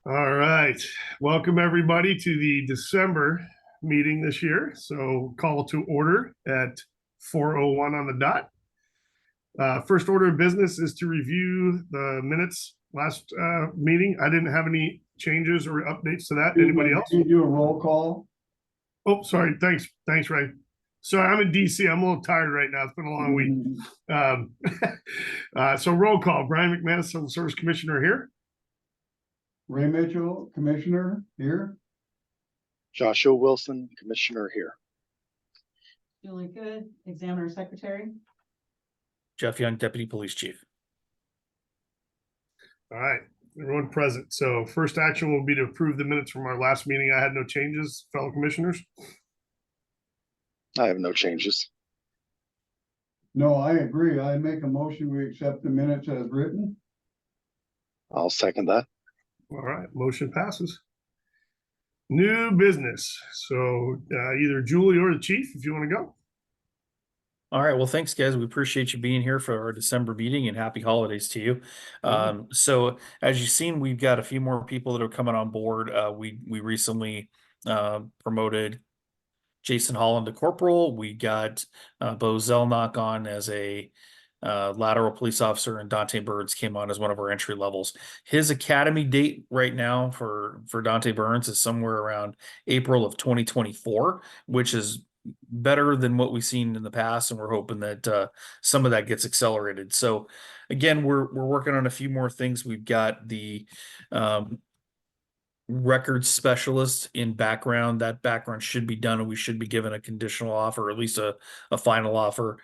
All right. Welcome everybody to the December meeting this year. So call to order at 4:01 on the dot. First order of business is to review the minutes last meeting. I didn't have any changes or updates to that. Anybody else? Can you do a roll call? Oh, sorry. Thanks, Ray. Sorry, I'm in DC. I'm a little tired right now. It's been a long week. So roll call. Brian McManus, Civil Service Commissioner here. Ray Mitchell, Commissioner, here. Joshua Wilson, Commissioner here. Julie Good, Examiner Secretary. Jeff Young, Deputy Police Chief. All right, everyone present. So first action will be to approve the minutes from our last meeting. I had no changes, fellow commissioners. I have no changes. No, I agree. I make a motion, we accept the minutes as written. I'll second that. All right, motion passes. New business. So either Julie or the chief, if you want to go. All right. Well, thanks, guys. We appreciate you being here for our December meeting, and happy holidays to you. So as you've seen, we've got a few more people that are coming on board. We recently promoted Jason Holland to corporal. We got Bo Zelnock on as a lateral police officer, and Dante Burns came on as one of our entry levels. His academy date right now for Dante Burns is somewhere around April of 2024, which is better than what we've seen in the past, and we're hoping that some of that gets accelerated. So again, we're working on a few more things. We've got the records specialist in background. That background should be done, and we should be given a conditional offer, or at least a final offer.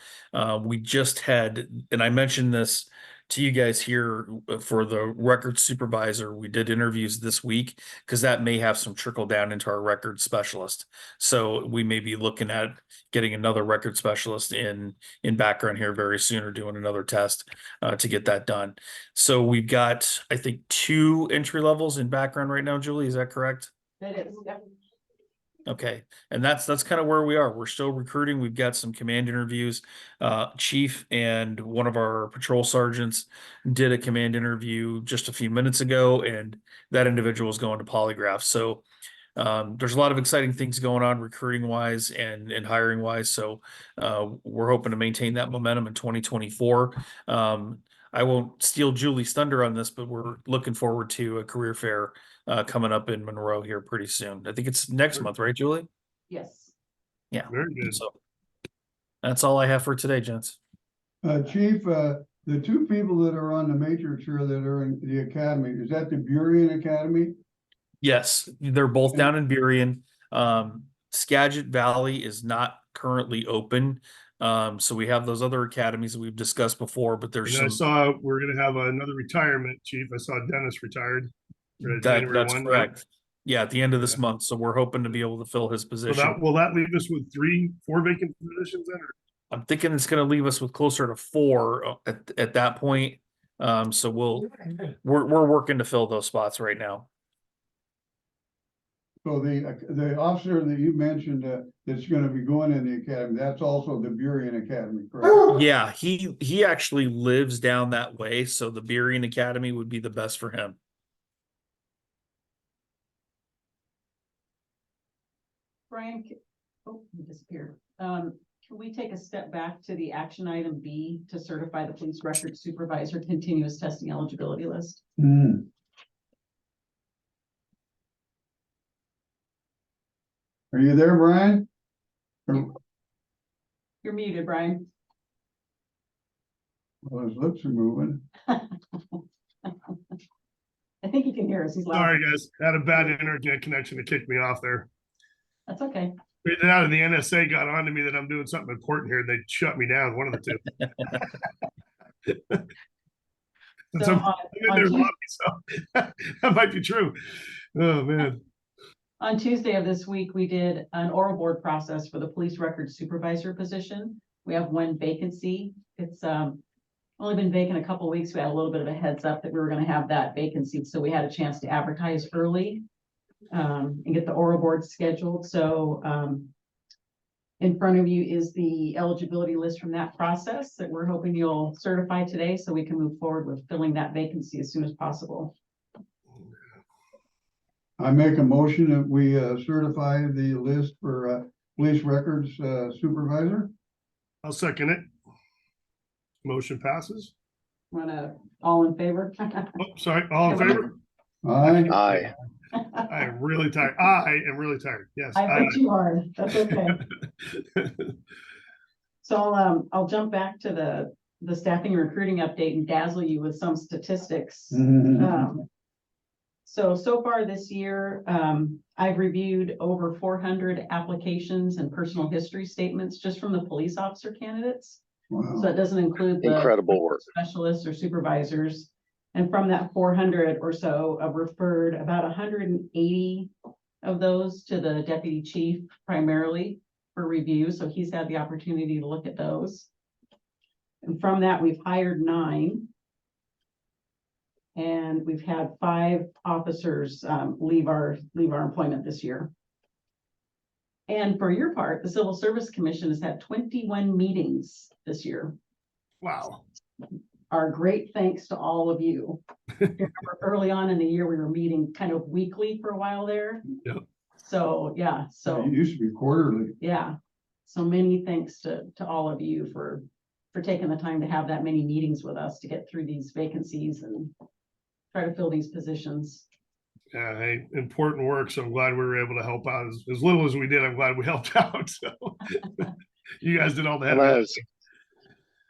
We just had, and I mentioned this to you guys here for the records supervisor. We did interviews this week because that may have some trickle down into our records specialist. So we may be looking at getting another record specialist in background here very soon, or doing another test to get that done. So we've got, I think, 2 entry levels in background right now. Julie, is that correct? That is. Okay, and that's kind of where we are. We're still recruiting. We've got some command interviews. Chief and one of our patrol sergeants did a command interview just a few minutes ago, and that individual is going to polygraph. So there's a lot of exciting things going on recruiting wise and hiring wise. So we're hoping to maintain that momentum in 2024. I won't steal Julie's thunder on this, but we're looking forward to a career fair coming up in Monroe here pretty soon. I think it's next month, right, Julie? Yes. Yeah. Very good. So that's all I have for today, gents. Chief, the 2 people that are on the matrix here that are in the academy, is that the Burien Academy? Yes, they're both down in Burien. Skagit Valley is not currently open. So we have those other academies that we've discussed before, but there's And I some. saw we're going to have another retirement, chief. I saw Dennis retired. That's correct. Yeah, at the end of this month. So we're hoping to be able to fill his So position. will that leave us with 4 vacant positions then? Or? I'm thinking it's going to leave us with closer to 4 at that point. So we're working to fill those spots right now. So the officer that you mentioned that's going to be going in the academy, that's also the Burien Academy, correct? Yeah, he actually lives down that way, so the Burien Academy would be the best for him. Brian, he disappeared. Can we take a step back to the action item B to certify the police record supervisor continuous testing eligibility list? Are you there, Brian? You're muted, Brian. Well, his lips are moving. I think he can hear us. He's loud. Sorry, guys. I had a bad internet connection to kick me off there. That's okay. Now the NSA got on to me that I'm doing something important here. They shut me down. One of the 2. So I'm in their lobby, so that might be true. Oh man. On Tuesday of this week, we did an oral board process for the police record supervisor position. We have 1 vacancy. It's only been vacant a couple of weeks. We had a little bit of a heads up that we were going to have that vacancy, so we had a chance to advertise early and get the oral board scheduled. So in front of you is the eligibility list from that process that we're hoping you'll certify today, so we can move forward with filling that vacancy as soon as possible. I make a motion that we certify the list for police records supervisor. I'll second it. Motion passes. All in favor? Oh, sorry, all in favor? Aye. Aye. I am really tired. I am really tired. Yes. I put you hard. That's okay. So I'll jump back to the staffing and recruiting update and dazzle you with some statistics. So far this year, I've reviewed over 400 applications and personal history statements just from the police officer candidates. So Wow. that doesn't include the Incredible work. specialists or supervisors. And from that 400 or so, I've referred about 180 of those to the deputy chief primarily for review. So he's had the opportunity to look at those. And from that, we've hired 9. And we've had 5 officers leave our employment this year. And for your part, the Civil Service Commission has had 21 meetings this year. Wow. Our great thanks to all of you. Remember early on in the year, we were meeting kind of weekly for a while there. Yep. So, yeah, so, It used to be quarterly. yeah. So many thanks to all of you for taking the time to have that many meetings with us to get through these vacancies and try to fill these positions. Yeah, hey, important work. So I'm glad we were able to help out as little as we did. I'm glad we helped out. So you guys did all the And heavy.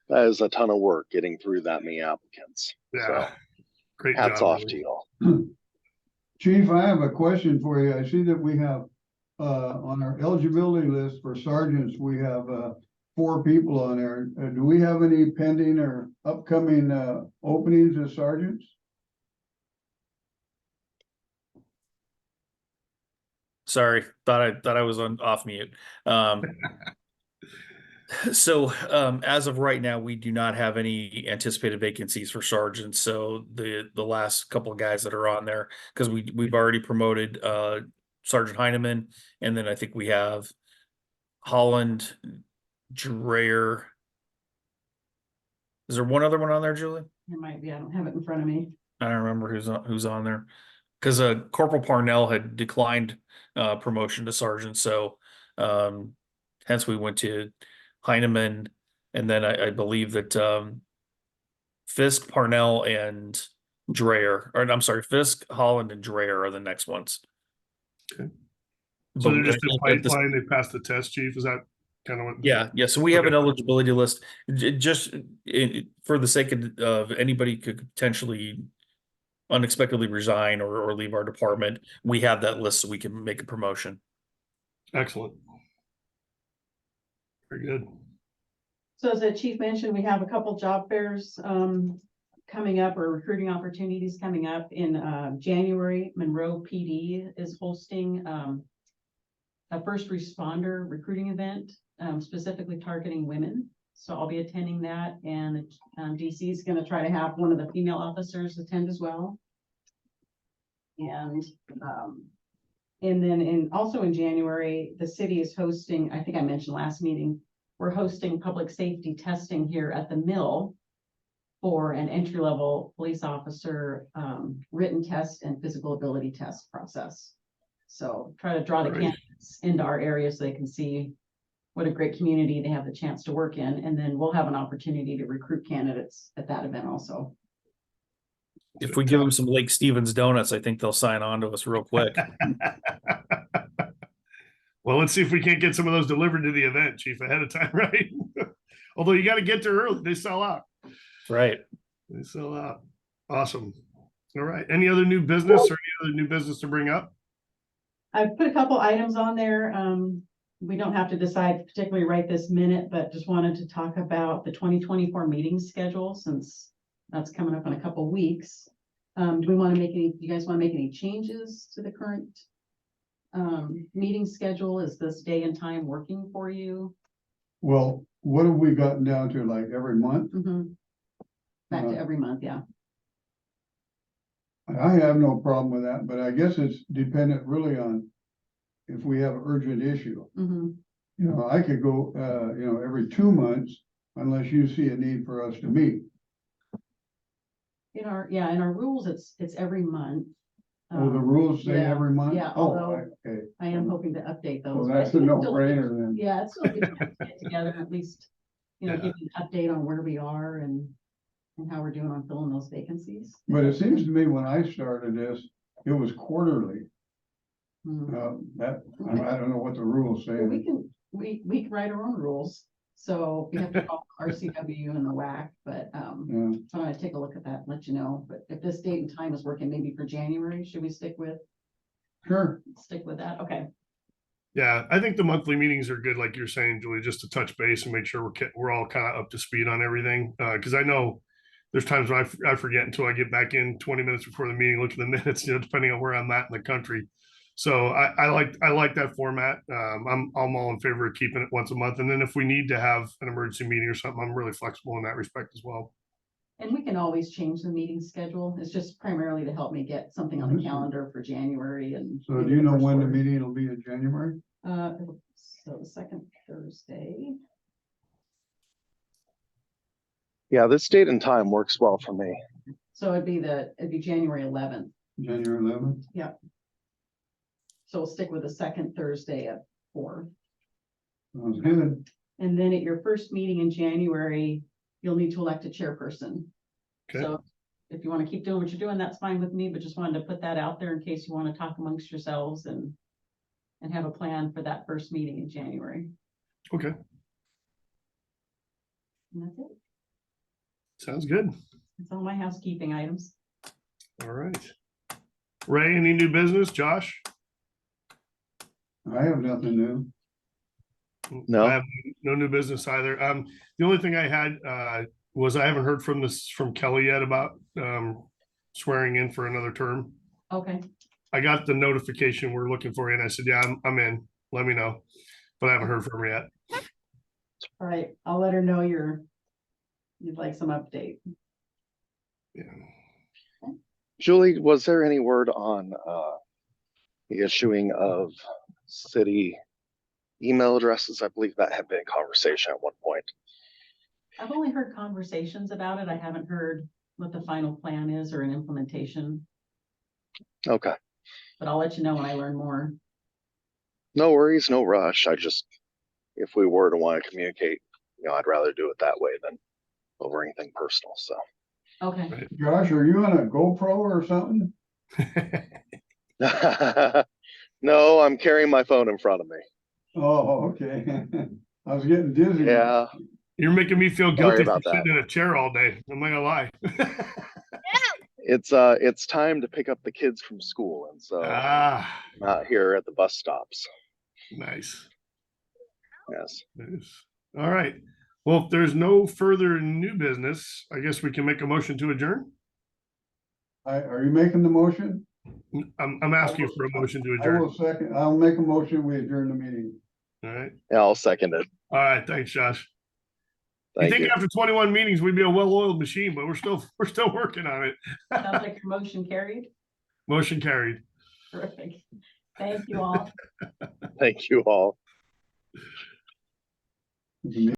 that is a ton of work getting through that many applicants. Yeah. So Great hats job. off really. to y'all. Chief, I have a question for you. I see that we have on our eligibility list for sergeants, we have 4 people on there. Do we have any pending or upcoming openings as sergeants? Sorry, thought I was off mute. So as of right now, we do not have any anticipated vacancies for sergeants. So the last couple of guys that are on there, because we've already promoted Sergeant Heineman, and then I think we have Holland, Dreyer. Is there one other one on there, Julie? It might be, I don't have it in front of me. I don't remember who's on there, because Corporal Parnell had declined promotion to sergeant, so hence we went to Heineman, and then I believe that Fisk, Parnell, and Dreyer, or I'm sorry, Fisk, Holland, and Dreyer are the next ones. Okay. So they're just in But pipeline. They passed the test, chief. Is that kind of what? yeah. So we have an Okay. eligibility list. Just for the sake of anybody could potentially unexpectedly resign or leave our department, we have that list so we can make a promotion. Excellent. Very good. So as the chief mentioned, we have a couple job fairs coming up, or recruiting opportunities coming up in January. Monroe PD is hosting a first responder recruiting event, specifically targeting women. So I'll be attending that, and DC is going to try to have one of the female officers attend as well. And then also in January, the city is hosting, I think I mentioned last meeting, we're hosting public safety testing here at the mill for an entry-level police officer written test and physical ability test process. So try to draw the Great. candidates into our area so they can see what a great community they have the chance to work in. And then we'll have an opportunity to recruit candidates at that event also. If we give them some Lake Stevens donuts, I think they'll sign on to us real quick. Well, let's see if we can't get some of those delivered to the event, chief, ahead of time, right? Although you got to get there early. They sell out. Right. They sell out. Awesome. All right. Any other new business or any other new business to bring up? I've put a couple items on there. We don't have to decide particularly right this minute, but just wanted to talk about the 2024 meeting schedule, since that's coming up in a couple weeks. Do you guys want to make any changes to the current meeting schedule? Is this day and time working for you? Well, what have we gotten down to, like every month? Back to every month, yeah. I have no problem with that, but I guess it's dependent really on if we have an urgent issue. You know, I could go, every 2 months unless you see a need for us to meet. In our rules, it's every month. Oh, the rules say yeah, every month? yeah, Oh, although- okay. I am hoping to update those. Well, but I that's a think it's still good- no-brainer then. Yeah, it's still good to get together and at least, Yeah. give you an update on where we are and how we're doing on filling those vacancies. But it seems to me when I started this, it was quarterly. Hmm. I don't know what the rules say. Well, we can write our own rules, so we have to call RCW and the WAC, but, Yeah. I'm gonna take a look at that and let you know, but if this date and time is working, maybe for January, should we stick with Sure. that? Okay. Yeah, I think the monthly meetings are good, like you're saying, Julie, just to touch base and make sure we're all kind of up to speed on everything. Because I know there's times when I forget until I get back in 20 minutes before the meeting, look at the minutes, depending on where I'm at in the country. So I like that format. I'm all in favor of keeping it once a month, and then if we need to have an emergency meeting or something, I'm really flexible in that respect as well. And we can always change the meeting schedule. It's just primarily to help me get something on the calendar for January and. So maybe do you know first when the quarter. meeting will be in January? So the second Thursday. Yeah, this date and time works well for me. So it'd be January 11th. January 11th? So we'll stick with the second Thursday at 4. Sounds good. And then at your first meeting in January, you'll need to elect a chairperson. Okay. So if you want to keep doing what you're doing, that's fine with me, but just wanted to put that out there in case you want to talk amongst yourselves and have a plan for that first meeting in January. Okay, And that's it. sounds good. That's all my housekeeping items. All right. Ray, any new business? Josh? I have nothing new. No? I have no new business either. The only thing I had was I haven't heard from Kelly yet about swearing in for another term. Okay, I got the notification we're looking for you, and I said, yeah, I'm in. Let me know. But I haven't heard from her yet. all right. I'll let her know you'd like some update. Yeah. Julie, was there any word on the issuing of city email addresses? I believe that had been a conversation at one point. I've only heard conversations about it. I haven't heard what the final plan is or an implementation, Okay. but I'll let you know when I learn more. No worries, no rush. If we were to want to communicate, I'd rather do it that way than over anything personal. So, Okay, Josh, are you on a GoPro or something? no, I'm carrying my phone in front of me. Oh, okay. I was getting dizzy. Yeah. You're making me feel Sorry guilty for about that. sitting in a chair all day. I'm not gonna lie. It's time to pick up the kids from school. And so I'm out here at the bus stops. Nice. Yes. Nice. All right. Well, if there's no further new business, I guess we can make a motion to adjourn. Are you making the motion? I'm asking for a motion to I adjourn. will second. I'll make a motion. We adjourn the meeting. All right. Yeah, I'll second it. All right. Thanks, Josh. Thank you think you. after 21 meetings we'd be a well-oiled machine, but we're still working on it. sounds like your motion carried. Motion carried. Terrific. Thank you all. Thank you all. The